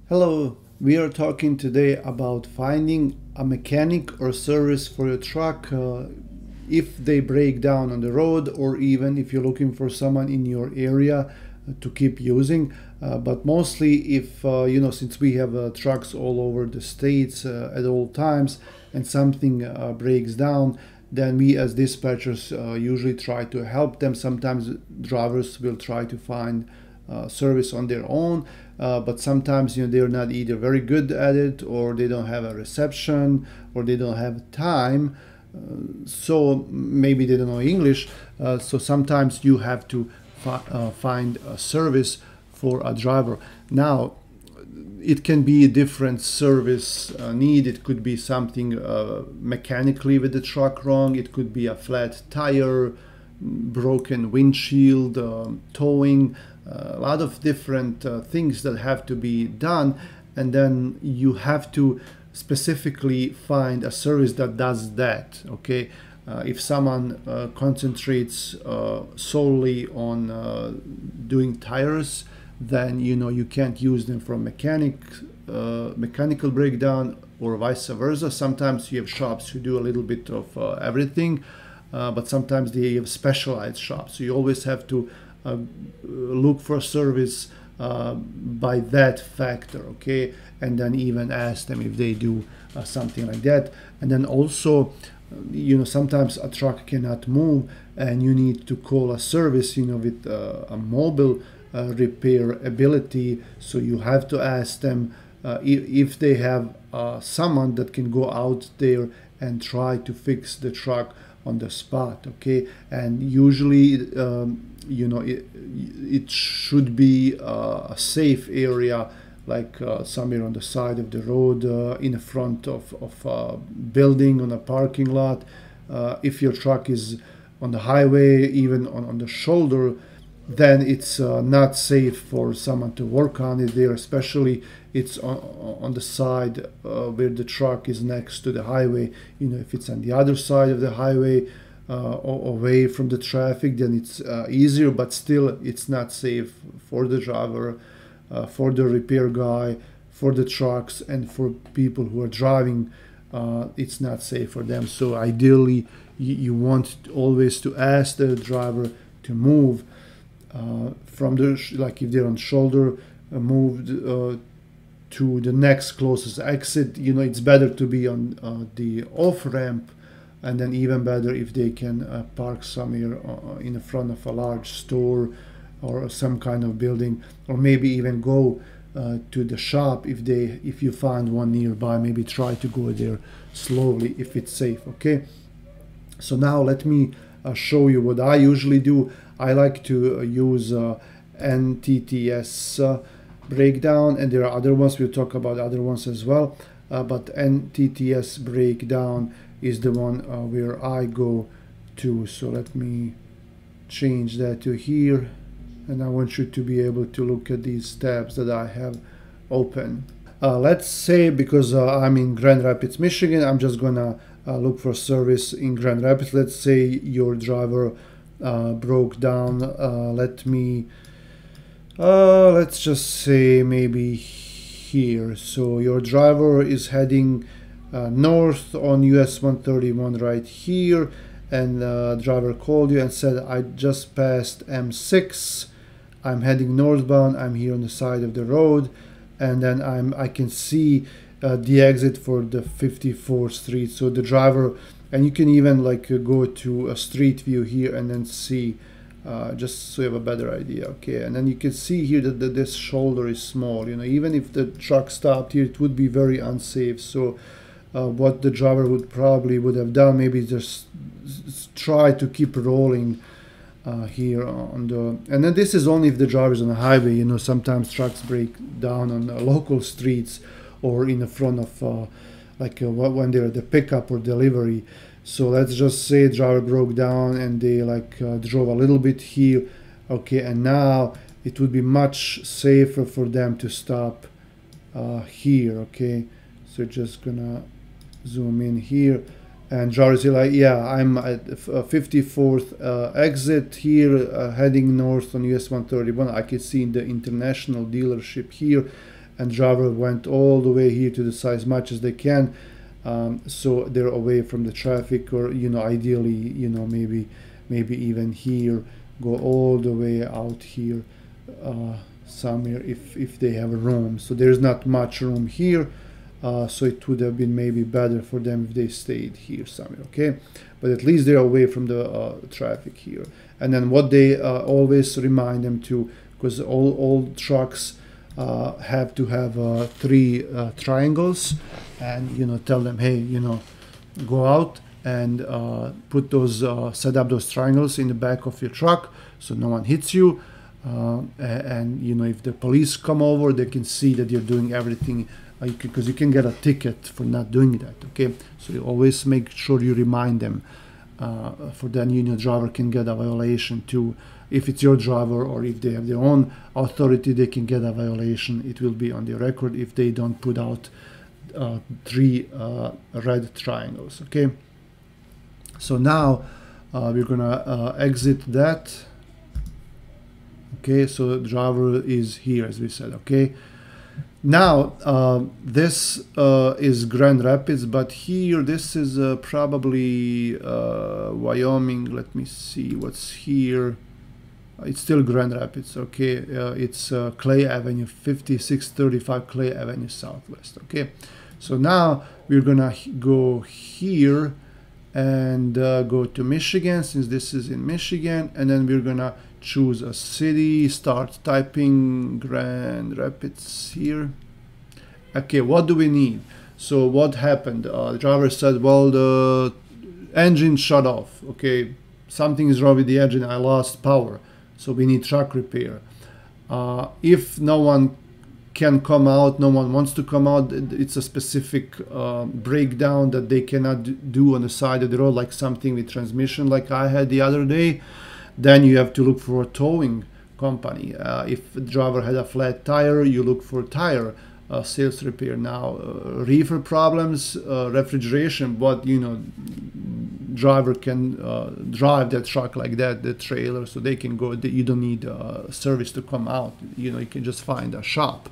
Hello, we are talking today about finding a mechanic or service for your truck if they break down on the road, or even if you're looking for someone in your area to keep using. But mostly, if since we have trucks all over the states at all times and something breaks down, then we as dispatchers usually try to help them. Sometimes drivers will try to find service on their own, but sometimes they're not either very good at it, or they don't have a reception, or they don't have time, so maybe they don't know English. So sometimes you have to find a service for a driver. Now, it can be a different service need. It could be something mechanically with the truck wrong. It could be a flat tire, broken windshield, towing, a lot of different things that have to be done. And then you have to specifically find a service that does that. Okay. If someone concentrates solely on doing tires, then you can't use them for mechanical breakdown, or vice versa. Sometimes you have shops who do a little bit of everything, but sometimes they have specialized shops. So you always have to look for service by that factor, okay? And then even ask them if they do something like that. And then also, sometimes a truck cannot move, and you need to call a service, with a mobile repair ability. So you have to ask them if they have someone that can go out there and try to fix the truck on the spot, okay? And usually it should be a safe area, like somewhere on the side of the road, in the front of a building, on a parking lot. If your truck is on the highway, even on the shoulder, then it's not safe for someone to work on it there, especially it's on the side where the truck is next to the highway. If it's on the other side of the highway, or away from the traffic, then it's easier, but still it's not safe for the driver, for the repair guy, for the trucks, and for people who are driving. It's not safe for them. So ideally, you want always to ask the driver to move from like if they're on shoulder, moved to the next closest exit. It's better to be on the off ramp, and then even better if they can park somewhere in the front of a large store or some kind of building, or maybe even go to the shop if you find one nearby. Maybe try to go there slowly if it's safe. Okay. So now let me show you what I usually do. I like to use NTTS breakdown, and there are other ones. We'll talk about other ones as well. But NTTS breakdown is the one where I go to. So let me change that to here, and I want you to be able to look at these tabs that I have open. Let's say, because I'm in Grand Rapids, Michigan, I'm just gonna look for service in Grand Rapids. Let's say your driver broke down. Let's just say maybe here. So your driver is heading north on US 131 right here, and driver called you and said, I just passed M6, I'm heading northbound, I'm here on the side of the road, and then I can see the exit for the 54th Street. So the driver, and you can even go to a street view here and then see, just so you have a better idea. Okay, and then you can see here that this shoulder is small. Even if the truck stopped here, it would be very unsafe. So what the driver would have done, maybe just try to keep rolling here on the, and then this is only if the driver's on the highway. Sometimes trucks break down on local streets, or in the front of when they're at the pickup or delivery. So let's just say driver broke down and they drove a little bit here. Okay, and now it would be much safer for them to stop here. Okay, so just gonna zoom in here, and driver say yeah, I'm at 54th exit here, heading north on US 131. I can see the international dealership here, and driver went all the way here to the side as much as they can, so they're away from the traffic, or ideally maybe even here, go all the way out here somewhere if they have room. So there's not much room here, so it would have been maybe better for them if they stayed here somewhere, okay? But at least they're away from the traffic here. And then what they always remind them to, because all trucks have to have 3 triangles, and tell them, hey, go out and put those set up those triangles in the back of your truck so no one hits you, and if the police come over, they can see that you're doing everything, because you can get a ticket for not doing that, okay? So you always make sure you remind them, for then driver can get a violation too. If it's your driver, or if they have their own authority, they can get a violation. It will be on the record if they don't put out 3 red triangles, okay? So now we're gonna exit that. Okay, so the driver is here, as we said, okay? Now, this is Grand Rapids, but here, this is probably Wyoming. Let me see what's here. It's still Grand Rapids, okay? It's Clay Avenue, 5635 Clay Avenue Southwest, okay? So now we're gonna go here and go to Michigan, since this is in Michigan, and then we're gonna choose a city, start typing Grand Rapids here. Okay, what do we need? So what happened? The driver said, well, the engine shut off, okay? Something is wrong with the engine, I lost power, so we need truck repair. If no one can come out, no one wants to come out, it's a specific breakdown that they cannot do on the side of the road, like something with transmission like I had the other day, then you have to look for a towing company. If the driver had a flat tire, you look for tire sales repair. Now reefer problems, refrigeration, but driver can drive that truck like that, the trailer, so they can go. You don't need service to come out. You can just find a shop.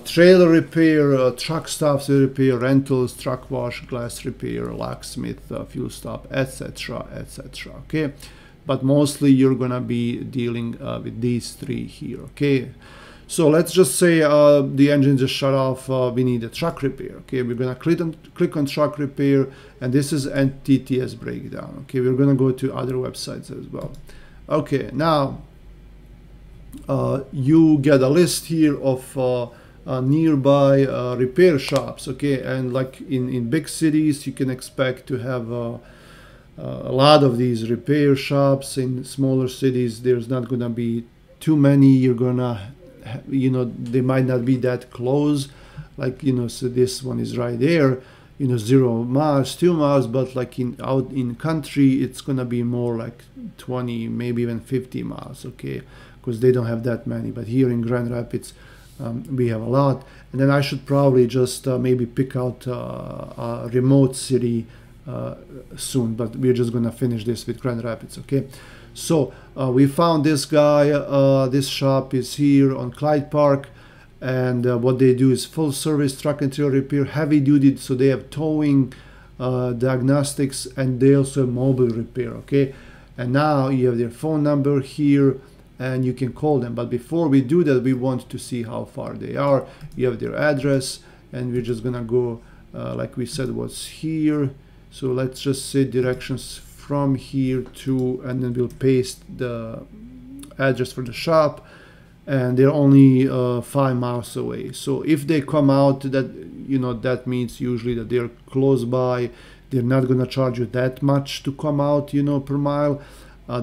Trailer repair, truck stops repair, rentals, truck wash, glass repair, locksmith, fuel stop, etc., etc. Okay, but mostly you're gonna be dealing with these 3 here. Okay, so let's just say the engine just shut off. We need a truck repair. Okay, we're gonna click on truck repair, and this is NTTS breakdown. Okay, we're gonna go to other websites as well. Okay, now you get a list here of nearby repair shops. Okay, and like in big cities, you can expect to have a lot of these repair shops. In smaller cities, there's not gonna be too many. You're gonna they might not be that close, like so this one is right there, 0 miles, 2 miles, but like out in country, it's gonna be more like 20, maybe even 50 miles, okay, because they don't have that many. But here in Grand Rapids, we have a lot. And then I should probably just maybe pick out a remote city soon, but we're just gonna finish this with Grand Rapids, okay? So we found this guy. This shop is here on Clyde Park, and what they do is full service truck and trailer repair, heavy duty, so they have towing, diagnostics, and they also have mobile repair, okay? And now you have their phone number here, and you can call them. But before we do that, we want to see how far they are. You have their address, and we're just gonna go like we said was here. So let's just say directions from here to, and then we'll paste the address for the shop, and they're only 5 miles away. So if they come out, that that means usually that they're close by. They're not gonna charge you that much to come out, per mile.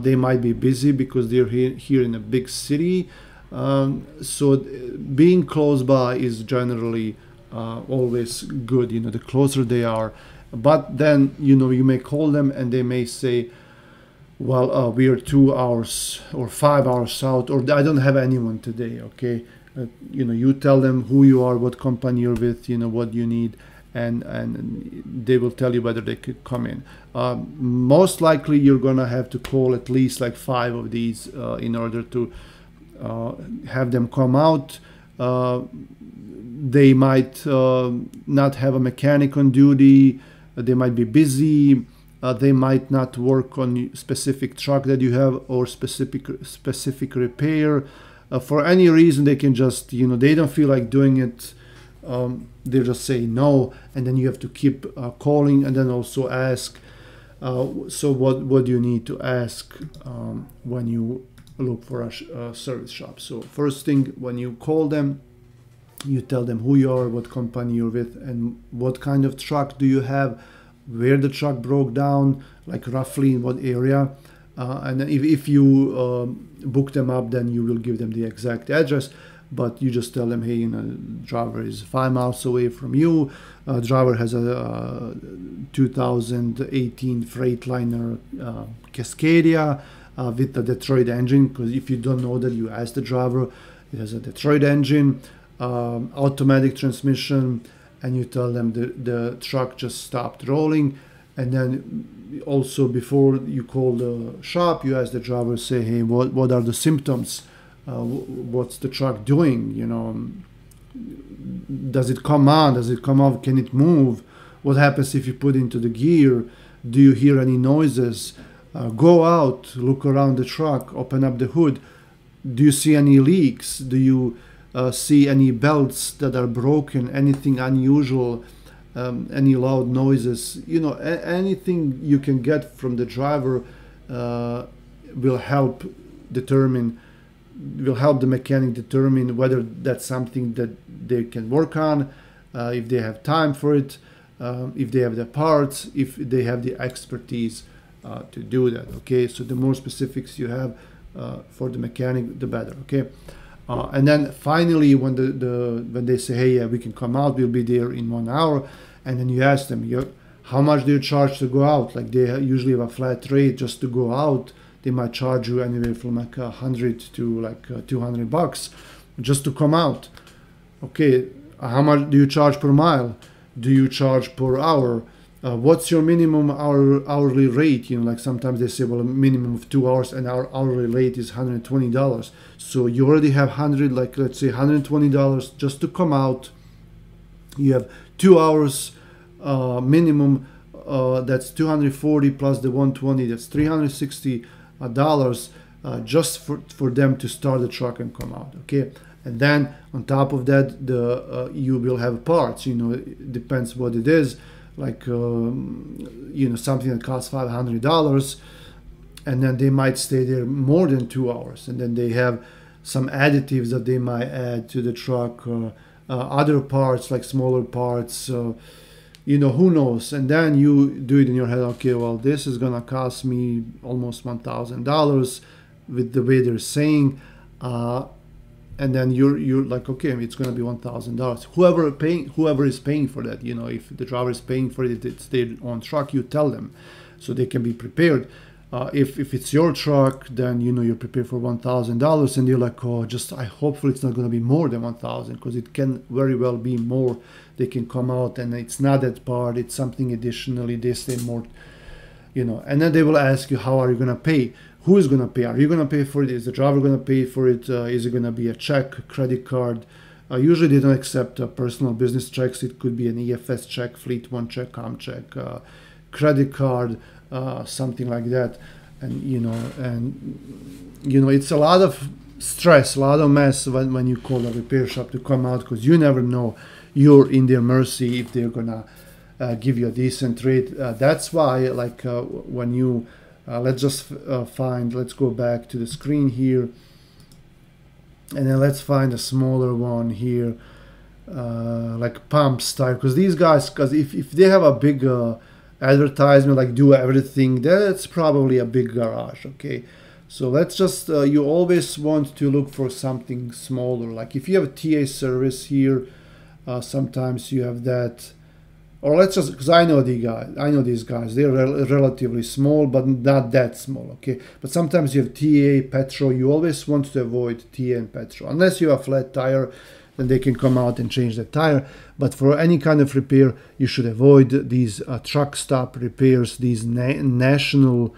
They might be busy because they're here in a big city. So being close by is generally always good, the closer they are. But then, you may call them and they may say, well, we are 2 hours or 5 hours out, or I don't have anyone today, okay? You tell them who you are, what company you're with, what you need, and they will tell you whether they could come in. Most likely you're gonna have to call at least like 5 of these in order to have them come out. They might not have a mechanic on duty. They might be busy. They might not work on specific truck that you have or specific repair. For any reason, they can just, they don't feel like doing it. They just say no, and then you have to keep calling, and then also ask. So what do you need to ask when you look for a service shop? So first thing, when you call them, you tell them who you are, what company you're with, and what kind of truck do you have, where the truck broke down, like roughly in what area. And if you book them up, then you will give them the exact address. But you just tell them, hey, driver is 5 miles away from you. Driver has a 2018 Freightliner Cascadia with the Detroit engine. Because if you don't know that, you ask the driver. It has a Detroit engine, automatic transmission, and you tell them the truck just stopped rolling. And then also before you call the shop, you ask the driver, say, hey, what are the symptoms? What's the truck doing? Does it come on? Does it come off? Can it move? What happens if you put into the gear? Do you hear any noises? Go out, look around the truck, open up the hood. Do you see any leaks? Do you see any belts that are broken? Anything unusual? Any loud noises? Anything you can get from the driver will help the mechanic determine whether that's something that they can work on, if they have time for it, if they have the parts, if they have the expertise to do that. Okay, so the more specifics you have for the mechanic, the better. Okay, and then finally, when when they say, hey, yeah, we can come out, we'll be there in 1 hour, and then you ask them, how much do you charge to go out? Like they usually have a flat rate just to go out. They might charge you anywhere from like $100 to like $200 just to come out. Okay, how much do you charge per mile? Do you charge per hour? What's your minimum hourly rate? Like sometimes they say, well, a minimum of 2 hours, and our hourly rate is $120. So you already have let's say $120 just to come out. You have 2 hours minimum. That's 240 plus the 120. That's $360 just for them to start the truck and come out. Okay, and then on top of that, you will have parts. It depends what it is. Like something that costs $500, and then they might stay there more than 2 hours, and then they have some additives that they might add to the truck, other parts like smaller parts. Who knows? And then you do it in your head. Okay, well, this is gonna cost me almost $1,000 with the way they're saying, and then you're like, okay, it's gonna be $1,000. Whoever is paying for that, if the driver is paying for it, it's their own truck. You tell them, so they can be prepared. If it's your truck, then you're prepared for $1,000, and you're like, oh, hopefully it's not going to be more than $1,000, because it can very well be more. They can come out and it's not that part, it's something additionally. They say more, and then they will ask you, how are you going to pay? Who is going to pay? Are you going to pay for it? Is the driver going to pay for it? Is it going to be a check, credit card? Usually they don't accept personal business checks. It could be an EFS check, Fleet One check, Com check, credit card, something like that. And it's a lot of stress, a lot of mess when you call a repair shop to come out, because you never know. You're in their mercy if they're gonna give you a decent rate. That's why, when you let's go back to the screen here, and then let's find a smaller one here, like pump style, because these guys, if they have a big advertisement like do everything, that's probably a big garage. Okay, so let's just you always want to look for something smaller. Like if you have a TA service here, sometimes you have that, or let's just, because I know these guys, they're relatively small, but not that small. Okay, but sometimes you have TA, petrol. You always want to avoid TA and petrol, unless you have a flat tire, then they can come out and change the tire. But for any kind of repair, you should avoid these truck stop repairs, these nationwide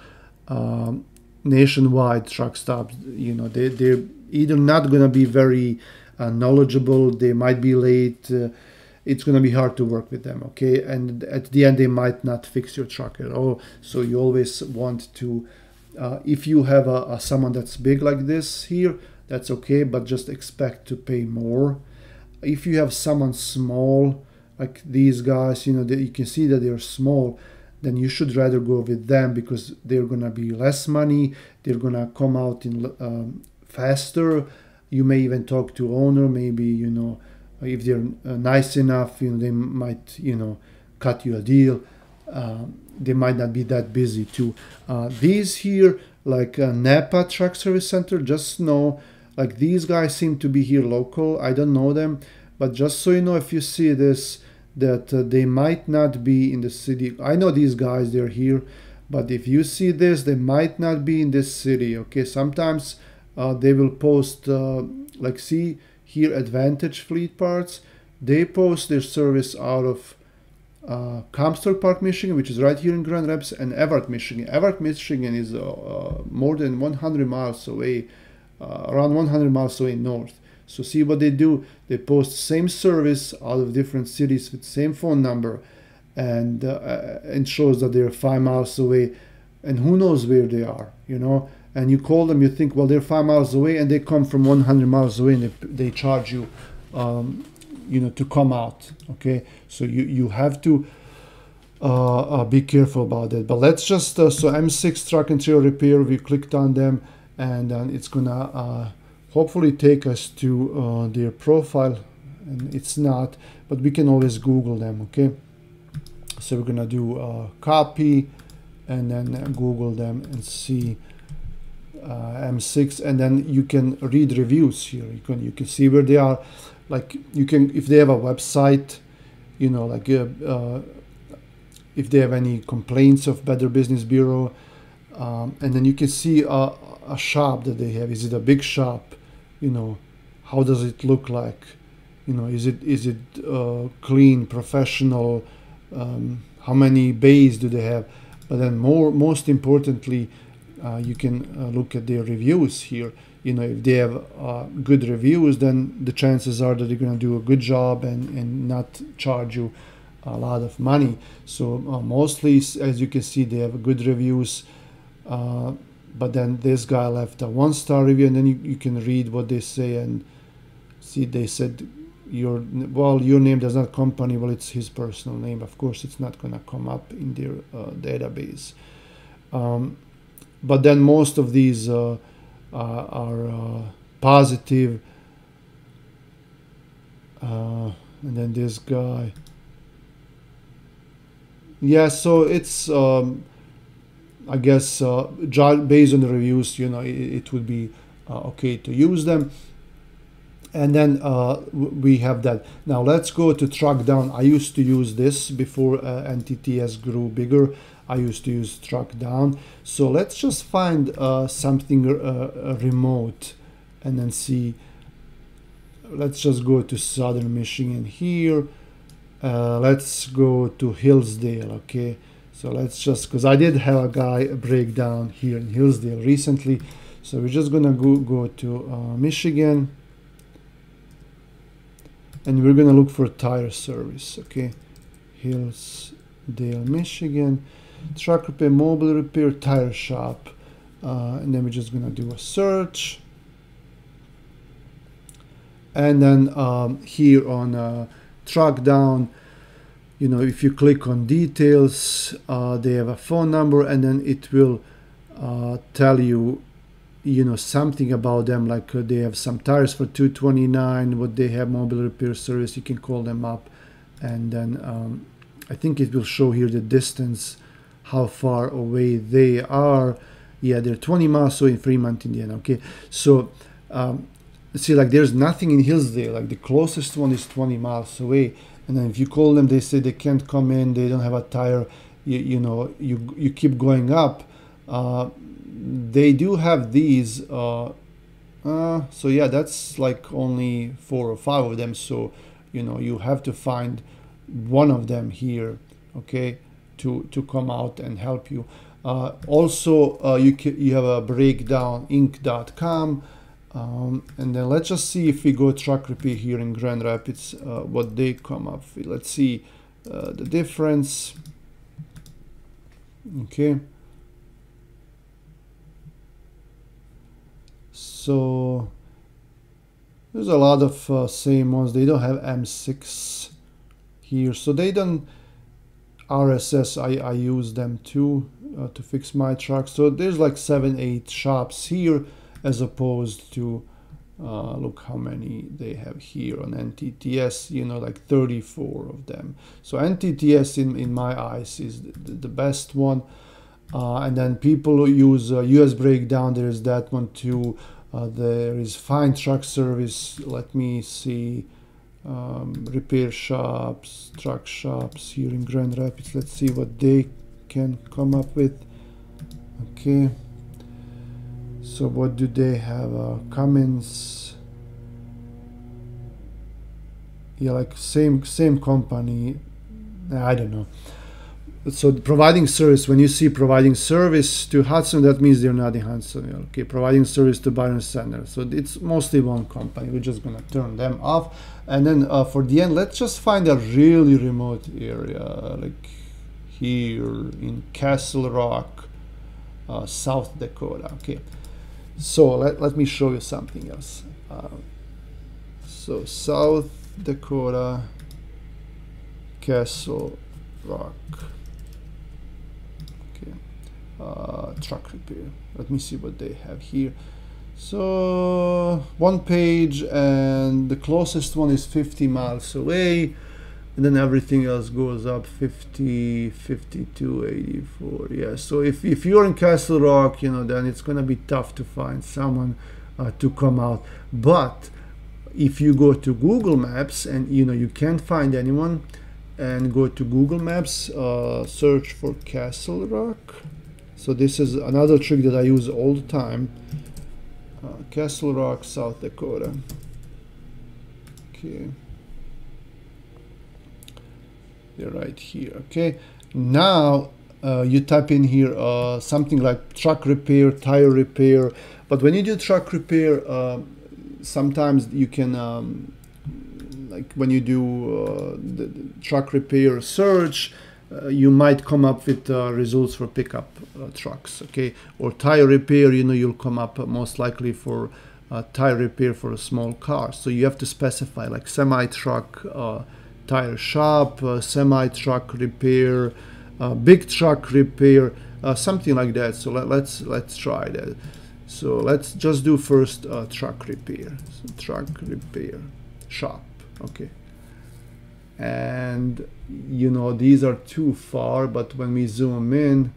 truck stops. They're either not going to be very knowledgeable, they might be late. It's going to be hard to work with them, okay? And at the end, they might not fix your truck at all. So you always want to, if you have someone that's big like this here, that's okay, but just expect to pay more. If you have someone small, like these guys, you can see that they're small, then you should rather go with them because they're going to be less money. They're going to come out in faster. You may even talk to owner, maybe, if they're nice enough, they might, cut you a deal. They might not be that busy too. These here, like Napa Truck Service Center, just know, like these guys seem to be here local. I don't know them, but just so you know, if you see this, that they might not be in the city. I know these guys, they're here, but if you see this, they might not be in this city, okay? Sometimes they will post, like see here, Advantage Fleet Parts. They post their service out of Comstock Park, Michigan, which is right here in Grand Rapids, and Everett, Michigan. Everett, Michigan is more than 100 miles away, around 100 miles away north. So see what they do. They post same service out of different cities with same phone number, and it shows that they're 5 miles away, and who knows where they are, And you call them, you think, well, they're 5 miles away, and they come from 100 miles away, and they charge you, to come out. Okay, so you have to be careful about that. But let's just so M6 Truck and Trailer Repair. We clicked on them, and it's gonna hopefully take us to their profile, and it's not, but we can always Google them, okay? So we're gonna do copy, and then Google them and see M6, and then you can read reviews here. You can see where they are. Like you can, if they have a website, like if they have any complaints of Better Business Bureau, and then you can see a shop that they have. Is it a big shop? How does it look like? Is it clean, professional? How many bays do they have? But then most importantly, you can look at their reviews here. If they have good reviews, then the chances are that they're going to do a good job and not charge you a lot of money. So mostly, as you can see, they have good reviews. But then this guy left a 1-star review, and then you can read what they say and see. They said your name does not company. Well, it's his personal name. Of course, it's not going to come up in their database. But then most of these are positive. And then this guy. Yeah, so it's I guess based on the reviews, it would be okay to use them. And then we have that. Now let's go to Truck Down. I used to use this before NTTS grew bigger. I used to use Truck Down. So let's just find something remote and then see. Let's just go to Southern Michigan here. Let's go to Hillsdale, okay? So let's just, because I did have a guy break down here in Hillsdale recently. So we're just gonna go to Michigan, and we're gonna look for tire service, okay? Hillsdale, Michigan, truck repair, mobile repair, tire shop, and then we're just gonna do a search. And then here on Truck Down, if you click on details, they have a phone number, and then it will tell you, something about them, like they have some tires for $229, what they have, mobile repair service. You can call them up, and then I think it will show here the distance, how far away they are. Yeah, they're 20 miles away in Fremont, Indiana. Okay, so see, like there's nothing in Hillsdale. Like the closest one is 20 miles away. And then if you call them, they say they can't come in, they don't have a tire. You keep going up. They do have these. So yeah, that's like only 4 or 5 of them. So you have to find one of them here, okay, to come out and help you. Also, you have a breakdowninc.com. And then let's just see if we go truck repair here in Grand Rapids, what they come up with. Let's see the difference. Okay. So there's a lot of same ones. They don't have M6 here, so they don't RSS. I use them too to fix my truck. So there's like 7-8 shops here, as opposed to look how many they have here on NTTS, you know, like 34 of them. So NTTS in my eyes is the best one. And then people who use US Breakdown, there is that one too. There is Fine Truck Service. Let me see. Repair shops, truck shops here in Grand Rapids. Let's see what they can come up with. Okay. So what do they have? Cummins. Yeah, like same company. I don't know. So providing service, when you see providing service to Hudson, that means they're not in Hudson. Okay, providing service to Byron Center. So it's mostly one company. We're just gonna turn them off. And then for the end, let's just find a really remote area, like here in Castle Rock, South Dakota. Okay, so let me show you something else. So South Dakota, Castle Rock. Truck repair. Let me see what they have here. So one page, and the closest one is 50 miles away, and then everything else goes up 50, 52, 84. Yeah, so if you're in Castle Rock, you know, then it's gonna be tough to find someone to come out. But if you go to Google Maps and you know you can't find anyone, and go to Google Maps, search for Castle Rock. So this is another trick that I use all the time. Castle Rock, South Dakota. Okay. They're right here. Okay. Now you type in here something like truck repair, tire repair. But when you do truck repair, sometimes you can, like when you do the truck repair search, you might come up with results for pickup trucks, okay? Or tire repair, you know, you'll come up most likely for tire repair for a small car. So you have to specify like semi-truck tire shop, semi-truck repair, big truck repair, something like that. So let's try that. So let's just do first truck repair. So truck repair shop, okay? And you know these are too far, but when we zoom in,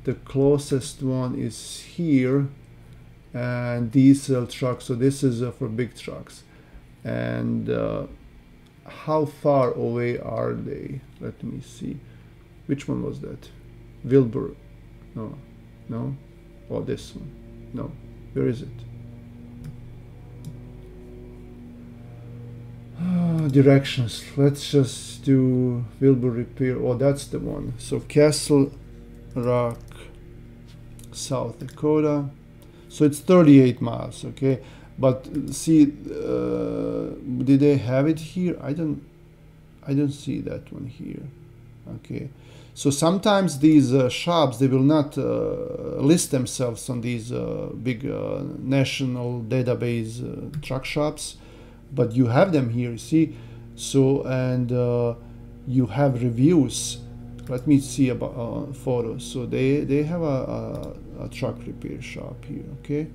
the closest one is here, and diesel trucks. So this is for big trucks. And how far away are they? Let me see. Which one was that? Wilbur? No. Oh, this one. No. Where is it? Directions. Let's just do Wilbur repair. Oh, that's the one. So Castle Rock, South Dakota. So it's 38 miles. Okay, but see, did they have it here? I don't see that one here. Okay, so sometimes these shops, they will not list themselves on these big national database truck shops, but you have them here, you see. So, and you have reviews. Let me see about photos. So they have a truck repair shop here, okay?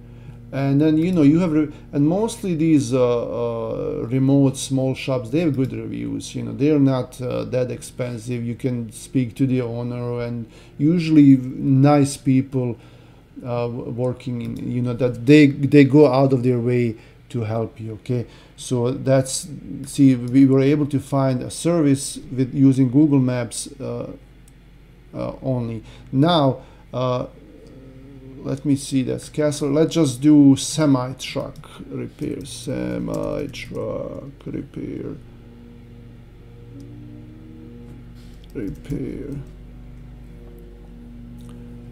And then, you know, you have, and mostly these remote small shops, they have good reviews. You know, they're not that expensive. You can speak to the owner, and usually nice people working in, you know, that they go out of their way to help you, okay? So that's, see, we were able to find a service with using Google Maps only. Now, let me see, that's Castle. Let's just do semi-truck repair. Semi-truck repair.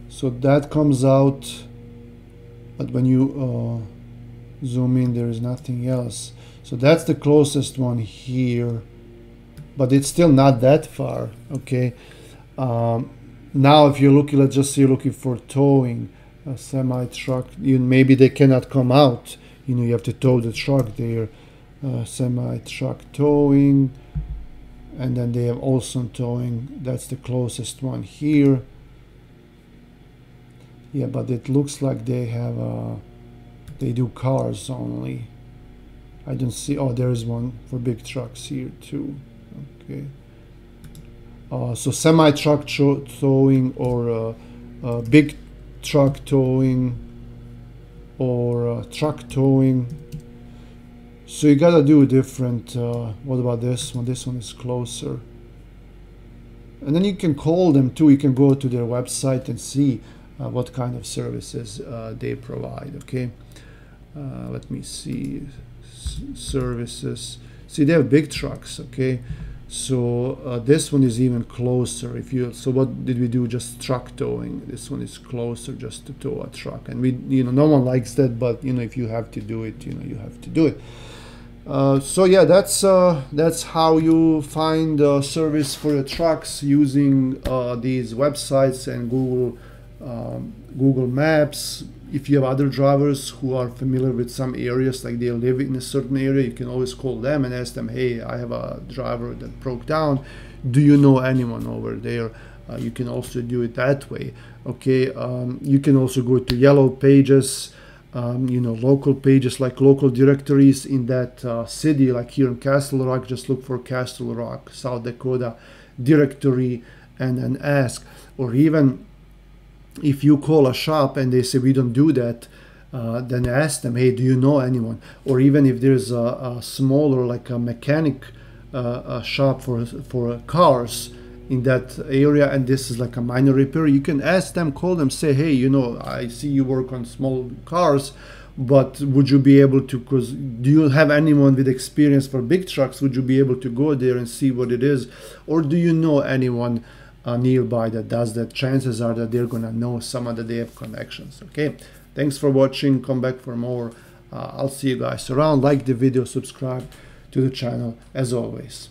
So that comes out, but when you zoom in, there is nothing else. So that's the closest one here, but it's still not that far. Okay. Now if you're looking, let's just say you're looking for towing a semi truck, maybe they cannot come out, you have to tow the truck there. Semi truck towing, and then they have Olson towing. That's the closest one here. Yeah, but it looks like they have they do cars only. I don't see. Oh, there is one for big trucks here too. Okay. So semi truck towing, or big truck towing, or truck towing. So you gotta do different. What about this one? This one is closer. And then you can call them too. You can go to their website and see what kind of services they provide. Okay. Let me see. Services. See, they have big trucks. Okay. So this one is even closer. So what did we do? Just truck towing. This one is closer, just to tow a truck. And no one likes that, but if you have to do it, you have to do it. So yeah, that's how you find service for your trucks using these websites and Google Maps. If you have other drivers who are familiar with some areas, like they live in a certain area, you can always call them and ask them, hey, I have a driver that broke down. Do you know anyone over there? You can also do it that way. Okay. You can also go to Yellow Pages. Local pages, like local directories in that city, like here in Castle Rock. Just look for Castle Rock, South Dakota directory, and then ask. Or even if you call a shop and they say we don't do that, then ask them, hey, do you know anyone? Or even if there's a smaller, like a mechanic shop for cars in that area, and this is like a minor repair, you can ask them, call them, say, hey, I see you work on small cars, but would you be able to, because do you have anyone with experience for big trucks? Would you be able to go there and see what it is? Or do you know anyone nearby that does that? Chances are that they're gonna know someone, that they have connections. Okay, thanks for watching. Come back for more. I'll see you guys around. Like the video, subscribe to the channel as always.